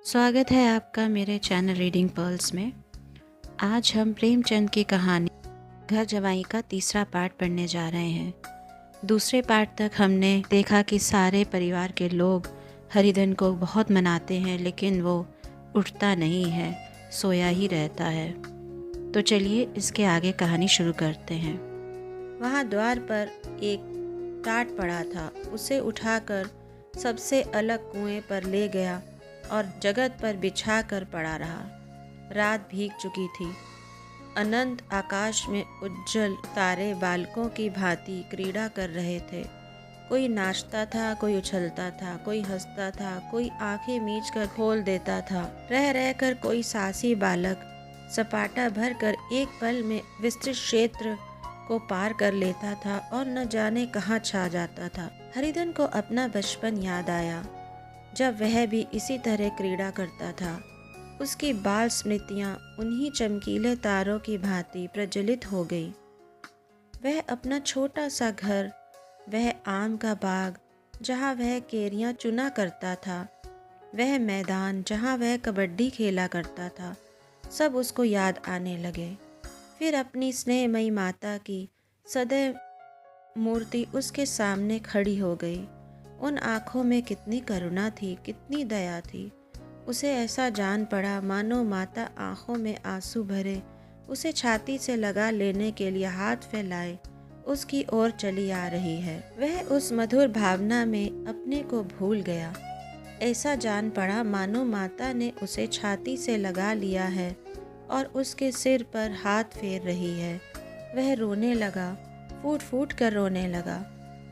स्वागत है आपका मेरे चैनल रीडिंग पर्ल्स में। आज हम प्रेमचंद की कहानी घर जवाई का तीसरा पार्ट पढ़ने जा रहे हैं। दूसरे पार्ट तक हमने देखा कि सारे परिवार के लोग हरिधन को बहुत मनाते हैं, लेकिन वो उठता नहीं है, सोया ही रहता है। तो चलिए इसके आगे कहानी शुरू करते हैं। वहाँ द्वार पर एक टाट पड़ा था। उसे उठाकर सबसे अलग कुएं पर ले गया और जगत पर बिछा कर पड़ा रहा। रात भीग चुकी थी। अनंत आकाश में उज्जवल तारे बालकों की भांति क्रीड़ा कर रहे थे। कोई नाचता था, कोई उछलता था, कोई हंसता था, कोई आंखें मीच कर खोल देता था। रह रह कर कोई सासी बालक सपाटा भर कर एक पल में विस्तृत क्षेत्र को पार कर लेता था और न जाने कहाँ छा जाता था। हरिधन को अपना बचपन याद आया, जब वह भी इसी तरह क्रीड़ा करता था। उसकी बाल स्मृतियाँ उन्हीं चमकीले तारों की भांति प्रज्वलित हो गई। वह अपना छोटा सा घर, वह आम का बाग जहाँ वह केरियाँ चुना करता था, वह मैदान जहाँ वह कबड्डी खेला करता था, सब उसको याद आने लगे। फिर अपनी स्नेहमयी माता की सदैव मूर्ति उसके सामने खड़ी हो गई। उन आँखों में कितनी करुणा थी, कितनी दया थी। उसे ऐसा जान पड़ा मानो माता आँखों में आंसू भरे उसे छाती से लगा लेने के लिए हाथ फैलाए उसकी ओर चली आ रही है। वह उस मधुर भावना में अपने को भूल गया। ऐसा जान पड़ा मानो माता ने उसे छाती से लगा लिया है और उसके सिर पर हाथ फेर रही है। वह रोने लगा, फूट फूट कर रोने लगा।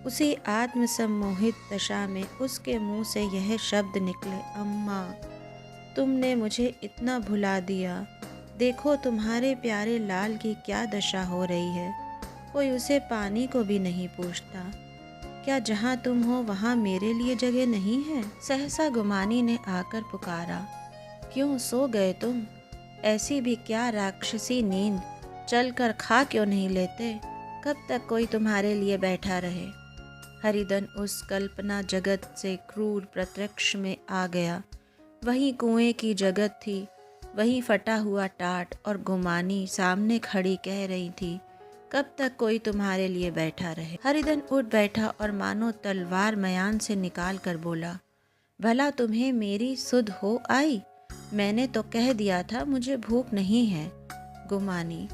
उसी आत्मसम्मोहित दशा में उसके मुंह से यह शब्द निकले, अम्मा, तुमने मुझे इतना भुला दिया। देखो तुम्हारे प्यारे लाल की क्या दशा हो रही है। कोई उसे पानी को भी नहीं पूछता। क्या जहाँ तुम हो वहाँ मेरे लिए जगह नहीं है? सहसा गुमानी ने आकर पुकारा, क्यों सो गए तुम? ऐसी भी क्या राक्षसी नींद, चल कर खा क्यों नहीं लेते? कब तक कोई तुम्हारे लिए बैठा रहे? हरिधन उस कल्पना जगत से क्रूर प्रत्यक्ष में आ गया। वही कुएं की जगत थी, वही फटा हुआ टाट, और गुमानी सामने खड़ी कह रही थी, कब तक कोई तुम्हारे लिए बैठा रहे? हरिधन उठ बैठा और मानो तलवार मयान से निकाल कर बोला, भला तुम्हें मेरी सुध हो आई? मैंने तो कह दिया था मुझे भूख नहीं है। गुमानी,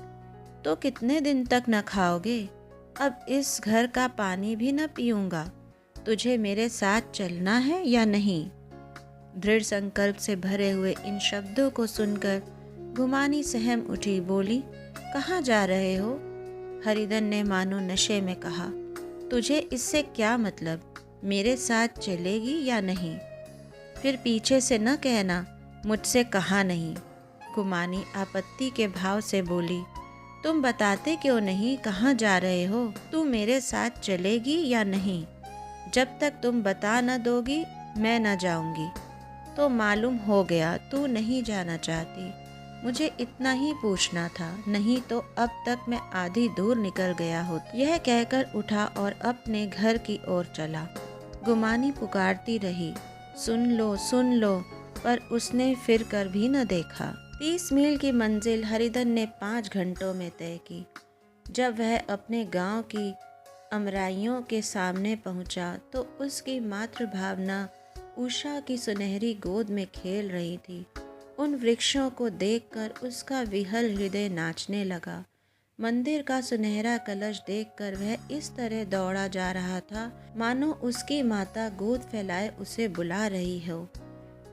तो कितने दिन तक न खाओगे? अब इस घर का पानी भी न पीऊंगा। तुझे मेरे साथ चलना है या नहीं? दृढ़ संकल्प से भरे हुए इन शब्दों को सुनकर गुमानी सहम उठी, बोली, कहाँ जा रहे हो? हरिधन ने मानो नशे में कहा, तुझे इससे क्या मतलब? मेरे साथ चलेगी या नहीं? फिर पीछे से न कहना मुझसे कहा नहीं। गुमानी आपत्ति के भाव से बोली, तुम बताते क्यों नहीं कहाँ जा रहे हो? तू मेरे साथ चलेगी या नहीं? जब तक तुम बता न दोगी मैं न जाऊंगी। तो मालूम हो गया तू नहीं जाना चाहती। मुझे इतना ही पूछना था, नहीं तो अब तक मैं आधी दूर निकल गया होता। यह कहकर उठा और अपने घर की ओर चला। गुमानी पुकारती रही, सुन लो, पर उसने फिर कर भी न देखा। 30 मील की मंजिल हरिधन ने 5 घंटों में तय की। जब वह अपने गांव की अमराइयों के सामने पहुंचा तो उसकी मातृभावना उषा की सुनहरी गोद में खेल रही थी। उन वृक्षों को देखकर उसका विहल हृदय नाचने लगा। मंदिर का सुनहरा कलश देखकर वह इस तरह दौड़ा जा रहा था मानो उसकी माता गोद फैलाए उसे बुला रही हो।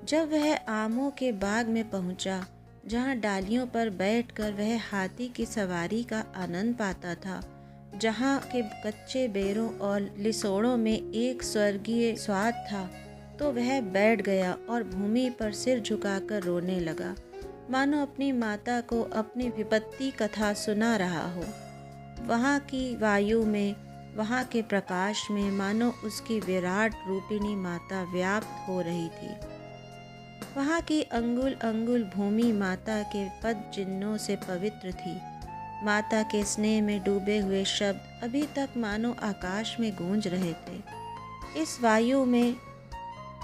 जब वह आमों के बाग में पहुंचा, जहां डालियों पर बैठकर वह हाथी की सवारी का आनंद पाता था, जहां के कच्चे बेरों और लिसोड़ों में एक स्वर्गीय स्वाद था, तो वह बैठ गया और भूमि पर सिर झुकाकर रोने लगा, मानो अपनी माता को अपनी विपत्ति कथा सुना रहा हो। वहाँ की वायु में, वहाँ के प्रकाश में मानो उसकी विराट रूपिणी माता व्याप्त हो रही थी। वहाँ की अंगुल अंगुल भूमि माता के पद चिन्हों से पवित्र थी। माता के स्नेह में डूबे हुए शब्द अभी तक मानो आकाश में गूंज रहे थे।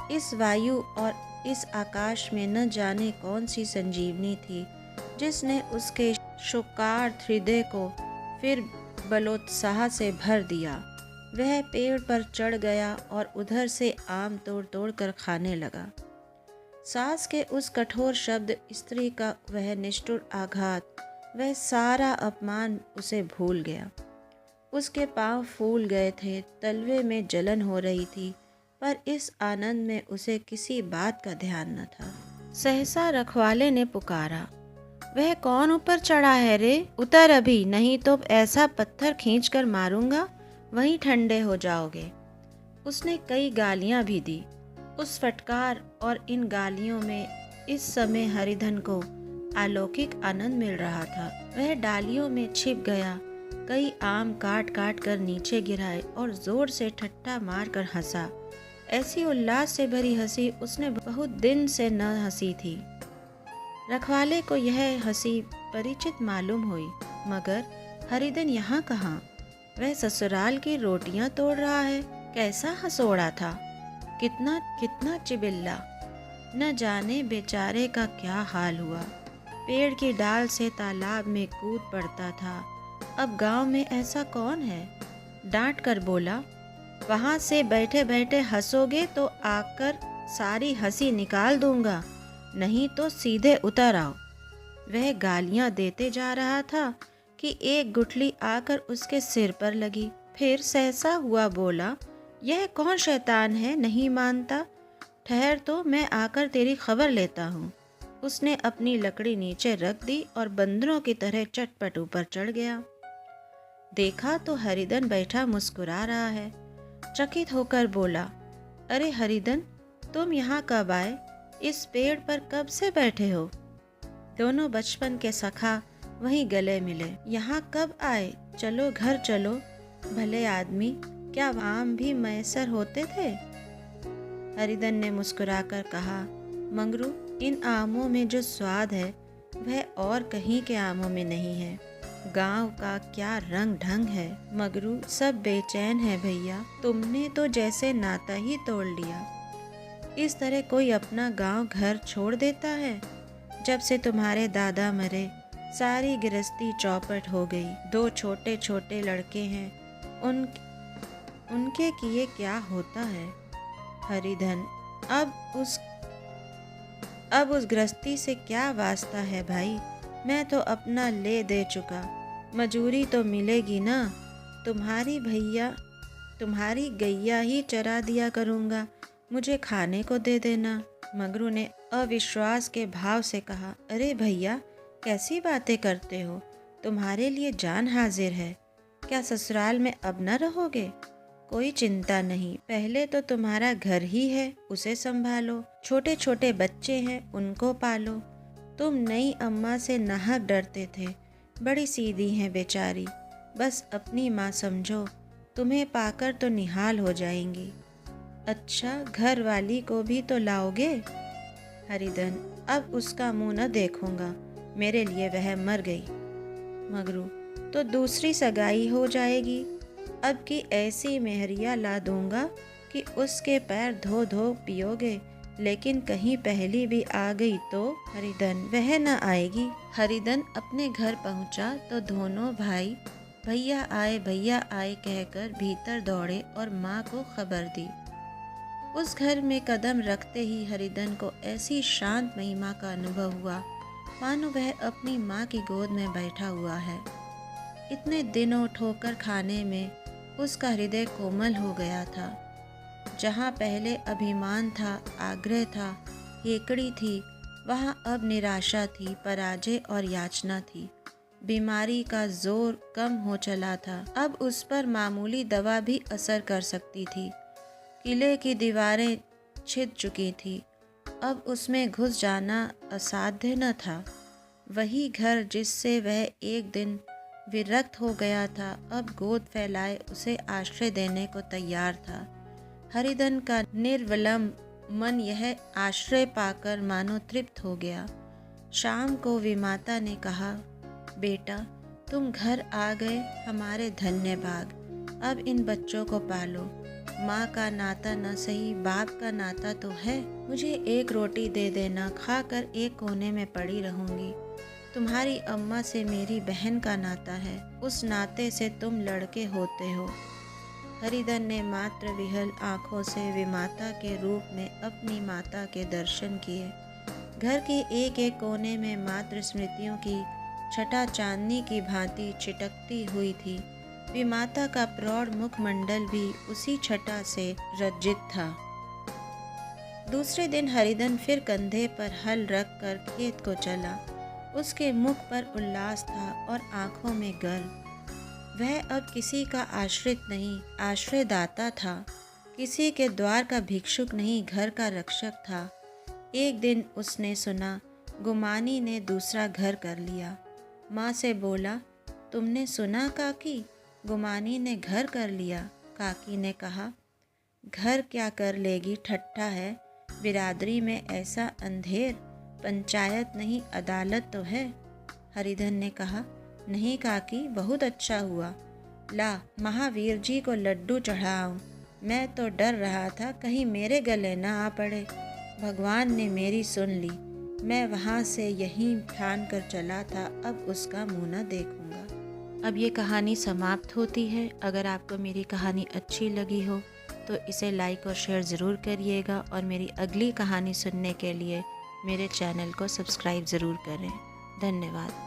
इस वायु और इस आकाश में न जाने कौन सी संजीवनी थी जिसने उसके शोकार्त हृदय को फिर बलोत्साह से भर दिया। वह पेड़ पर चढ़ गया और उधर से आम तोड़ तोड़ कर खाने लगा। सास के उस कठोर शब्द, स्त्री का वह निष्ठुर आघात, वह सारा अपमान उसे भूल गया। उसके पांव फूल गए थे, तलवे में जलन हो रही थी, पर इस आनंद में उसे किसी बात का ध्यान न था। सहसा रखवाले ने पुकारा, वह कौन ऊपर चढ़ा है रे? उतर अभी, नहीं तो ऐसा पत्थर खींच कर मारूंगा, वहीं ठंडे हो जाओगे। उसने कई गालियां भी दी। उस फटकार और इन गालियों में इस समय हरिधन को अलौकिक आनंद मिल रहा था। वह डालियों में छिप गया, कई आम काट काट कर नीचे गिराए और जोर से ठट्ठा मार कर हंसा। ऐसी उल्लास से भरी हंसी उसने बहुत दिन से न हंसी थी। रखवाले को यह हंसी परिचित मालूम हुई, मगर हरिधन यहाँ कहाँ? वह ससुराल की रोटियां तोड़ रहा है। कैसा हंसोड़ा था, कितना कितना चिबिल्ला। न जाने बेचारे का क्या हाल हुआ। पेड़ की डाल से तालाब में कूद पड़ता था। अब गांव में ऐसा कौन है? डांट कर बोला, वहां से बैठे बैठे हंसोगे तो आकर सारी हंसी निकाल दूंगा, नहीं तो सीधे उतर आओ। वह गालियां देते जा रहा था कि एक गुठली आकर उसके सिर पर लगी। फिर सहसा हुआ बोला, यह कौन शैतान है, नहीं मानता? ठहर तो मैं आकर तेरी खबर लेता हूँ। उसने अपनी लकड़ी नीचे रख दी और बंदरों की तरह चटपट ऊपर चढ़ गया। देखा तो हरिधन बैठा मुस्कुरा रहा है। चकित होकर बोला, अरे हरिधन, तुम यहाँ कब आए? इस पेड़ पर कब से बैठे हो? दोनों बचपन के सखा वहीं गले मिले। यहाँ कब आए? चलो घर चलो। भले आदमी, क्या आम भी मैसर होते थे? हरिधन ने मुस्कुराकर कहा, मंगरू, इन आमों में जो स्वाद है वह और कहीं के आमों में नहीं है। गांव का क्या रंग ढंग है। मगरू, सब बेचैन है भैया, तुमने तो जैसे नाता ही तोड़ लिया। इस तरह कोई अपना गांव घर छोड़ देता है? जब से तुम्हारे दादा मरे सारी गृहस्थी चौपट हो गई। 2 छोटे छोटे लड़के हैं, उनके किए क्या होता है? हरिधन, अब उस गृहस्थी से क्या वास्ता है भाई? मैं तो अपना ले दे चुका, मजूरी तो मिलेगी ना। तुम्हारी गैया ही चरा दिया करूँगा, मुझे खाने को दे देना। मगरू ने अविश्वास के भाव से कहा, अरे भैया, कैसी बातें करते हो? तुम्हारे लिए जान हाजिर है। क्या ससुराल में अब न रहोगे? कोई चिंता नहीं, पहले तो तुम्हारा घर ही है, उसे संभालो। छोटे छोटे बच्चे हैं, उनको पालो। तुम नई अम्मा से नाहक डरते थे, बड़ी सीधी हैं बेचारी, बस अपनी माँ समझो, तुम्हें पाकर तो निहाल हो जाएंगी। अच्छा, घर वाली को भी तो लाओगे? हरिधन, अब उसका मुंह न देखूंगा, मेरे लिए वह मर गई। मगरू, तो दूसरी सगाई हो जाएगी। अब की ऐसी मेहरिया ला दूंगा कि उसके पैर धो धो पियोगे, लेकिन कहीं पहली भी आ गई तो? हरिधन, वह न आएगी। हरिधन अपने घर पहुंचा तो दोनों भाई भैया आए कहकर भीतर दौड़े और माँ को खबर दी। उस घर में कदम रखते ही हरिधन को ऐसी शांत महिमा का अनुभव हुआ मानो वह अपनी माँ की गोद में बैठा हुआ है। इतने दिनों ठोकर खाने में उसका हृदय कोमल हो गया था। जहाँ पहले अभिमान था, आग्रह था, हेकड़ी थी, वहाँ अब निराशा थी, पराजय और याचना थी। बीमारी का जोर कम हो चला था, अब उस पर मामूली दवा भी असर कर सकती थी। किले की दीवारें छिद चुकी थी, अब उसमें घुस जाना असाध्य न था। वही घर जिससे वह एक दिन विरक्त हो गया था, अब गोद फैलाए उसे आश्रय देने को तैयार था। हरिधन का निर्विलंब मन यह आश्रय पाकर मानो तृप्त हो गया। शाम को विमाता ने कहा, बेटा, तुम घर आ गए, हमारे धन्य भाग। अब इन बच्चों को पालो। माँ का नाता न सही बाप का नाता तो है। मुझे एक रोटी दे देना, खाकर एक कोने में पड़ी रहूंगी। तुम्हारी अम्मा से मेरी बहन का नाता है, उस नाते से तुम लड़के होते हो। हरिधन ने मात्र विहल आंखों से विमाता के रूप में अपनी माता के दर्शन किए। घर के एक एक कोने में मात्र स्मृतियों की छटा चांदनी की भांति चिटकती हुई थी। विमाता का प्रौढ़ मुखमंडल भी उसी छटा से रज्जित था। दूसरे दिन हरिधन फिर कंधे पर हल रख कर खेत को चला। उसके मुख पर उल्लास था और आंखों में गर्व। वह अब किसी का आश्रित नहीं, आश्रयदाता था। किसी के द्वार का भिक्षुक नहीं, घर का रक्षक था। एक दिन उसने सुना गुमानी ने दूसरा घर कर लिया। माँ से बोला, तुमने सुना काकी, गुमानी ने घर कर लिया। काकी ने कहा, घर क्या कर लेगी, ठट्ठा है। बिरादरी में ऐसा अंधेर, पंचायत नहीं अदालत तो है। हरिधन ने कहा, नहीं काकी, बहुत अच्छा हुआ। ला महावीर जी को लड्डू चढ़ाऊं। मैं तो डर रहा था कहीं मेरे गले ना आ पड़े। भगवान ने मेरी सुन ली। मैं वहाँ से यहीं ठान कर चला था, अब उसका मुँह न देखूंगा। अब ये कहानी समाप्त होती है। अगर आपको मेरी कहानी अच्छी लगी हो तो इसे लाइक और शेयर ज़रूर करिएगा और मेरी अगली कहानी सुनने के लिए मेरे चैनल को सब्सक्राइब ज़रूर करें। धन्यवाद।